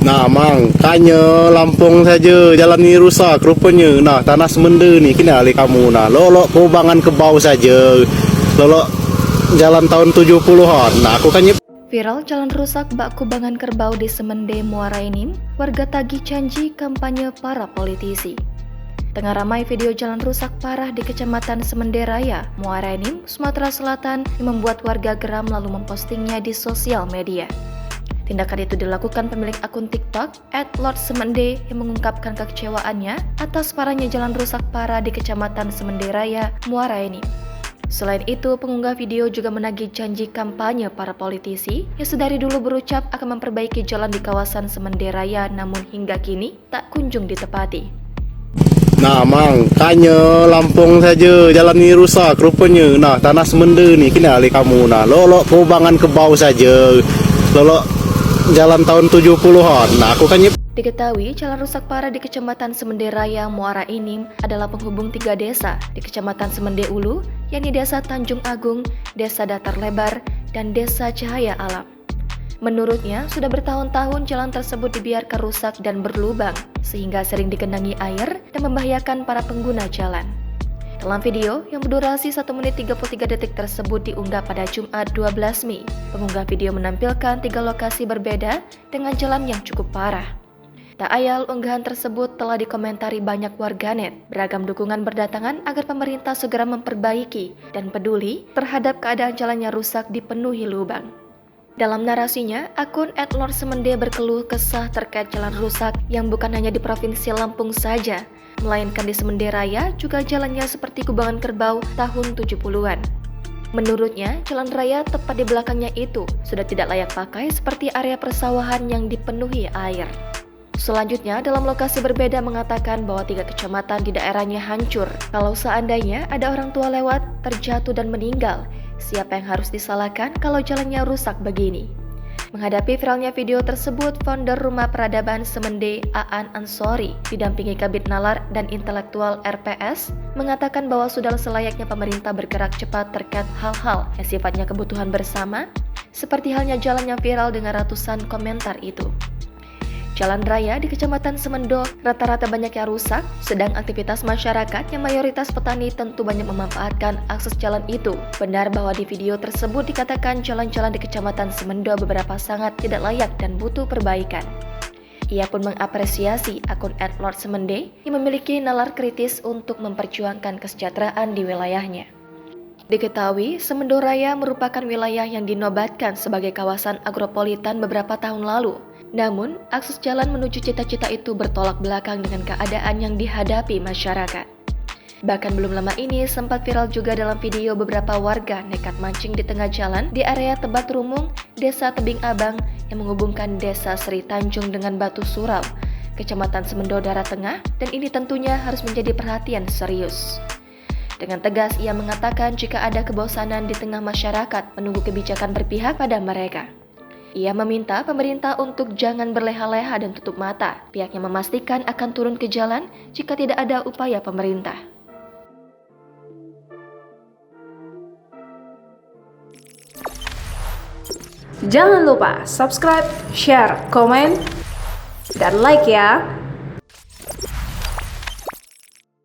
Nah, mang, kanya Lampung saja jalan ini rusak rupanya. Nah, tanah semenda ni kini alih kamu. Nah, lolok kubangan ke bawah saja. Lolok jalan tahun 70-an. Nah, aku kan Viral jalan rusak bak kubangan kerbau di Semende, Muara Enim, warga tagih janji kampanye para politisi. Tengah ramai video jalan rusak parah di Kecamatan Semende Raya, Muara Enim, Sumatera Selatan yang membuat warga geram lalu mempostingnya di sosial media. Tindakan itu dilakukan pemilik akun TikTok @lordsemende yang mengungkapkan kekecewaannya atas parahnya jalan rusak parah di Kecamatan Semende Raya, Muara Enim. Selain itu, pengunggah video juga menagih janji kampanye para politisi yang sedari dulu berucap akan memperbaiki jalan di kawasan Semende Raya, namun hingga kini tak kunjung ditepati. Nah, mang, kanya Lampung saja jalan ini rusak rupanya. Nah, tanah semenda ni kini alih kamu. Nah, lolok kubangan ke bawah saja. Lolok jalan tahun 70-an. Nah, aku kan Diketahui jalan rusak parah di Kecamatan Semende Raya, Muara Enim adalah penghubung 3 desa di Kecamatan Semende Ulu, yakni Desa Tanjung Agung, Desa Datar Lebar, dan Desa Cahaya Alam. Menurutnya, sudah bertahun-tahun jalan tersebut dibiarkan rusak dan berlubang, sehingga sering digenangi air dan membahayakan para pengguna jalan. Dalam video yang berdurasi 1 menit 33 detik tersebut diunggah pada Jumat 12 Mei, pengunggah video menampilkan 3 lokasi berbeda dengan jalan yang cukup parah. Tak ayal, unggahan tersebut telah dikomentari banyak warganet. Beragam dukungan berdatangan agar pemerintah segera memperbaiki dan peduli terhadap keadaan jalan yang rusak dipenuhi lubang. Dalam narasinya, akun @lordsemende berkeluh kesah terkait jalan rusak yang bukan hanya di Provinsi Lampung saja, melainkan di Semende Raya juga jalannya seperti kubangan kerbau tahun 70-an. Menurutnya, jalan raya tepat di belakangnya itu sudah tidak layak pakai seperti area persawahan yang dipenuhi air. Selanjutnya, dalam lokasi berbeda mengatakan bahwa 3 kecamatan di daerahnya hancur. Kalau seandainya ada orang tua lewat, terjatuh dan meninggal, siapa yang harus disalahkan kalau jalannya rusak begini? Menghadapi viralnya video tersebut, founder Rumah Peradaban Semende, Aan Ansori, didampingi Kabid Nalar dan Intelektual RPS, mengatakan bahwa sudah selayaknya pemerintah bergerak cepat terkait hal-hal yang sifatnya kebutuhan bersama, seperti halnya jalan yang viral dengan ratusan komentar itu. Jalan raya di Kecamatan Semendo rata-rata banyak yang rusak, sedang aktivitas masyarakat yang mayoritas petani tentu banyak memanfaatkan akses jalan itu. Benar bahwa di video tersebut dikatakan jalan-jalan di Kecamatan Semendo beberapa sangat tidak layak dan butuh perbaikan. Ia pun mengapresiasi akun @lordsemende yang memiliki nalar kritis untuk memperjuangkan kesejahteraan di wilayahnya. Diketahui, Semendo Raya merupakan wilayah yang dinobatkan sebagai kawasan agropolitan beberapa tahun lalu. Namun, akses jalan menuju cita-cita itu bertolak belakang dengan keadaan yang dihadapi masyarakat. Bahkan belum lama ini sempat viral juga dalam video beberapa warga nekat mancing di tengah jalan di area Tebat Rumung, Desa Tebing Abang yang menghubungkan Desa Sri Tanjung dengan Batu Surau, Kecamatan Semendo Darat Tengah, dan ini tentunya harus menjadi perhatian serius. Dengan tegas ia mengatakan jika ada kebosanan di tengah masyarakat menunggu kebijakan berpihak pada mereka. Ia meminta pemerintah untuk jangan berleha-leha dan tutup mata. Pihaknya memastikan akan turun ke jalan jika tidak ada upaya pemerintah. Jangan lupa subscribe, share, komen, dan like ya.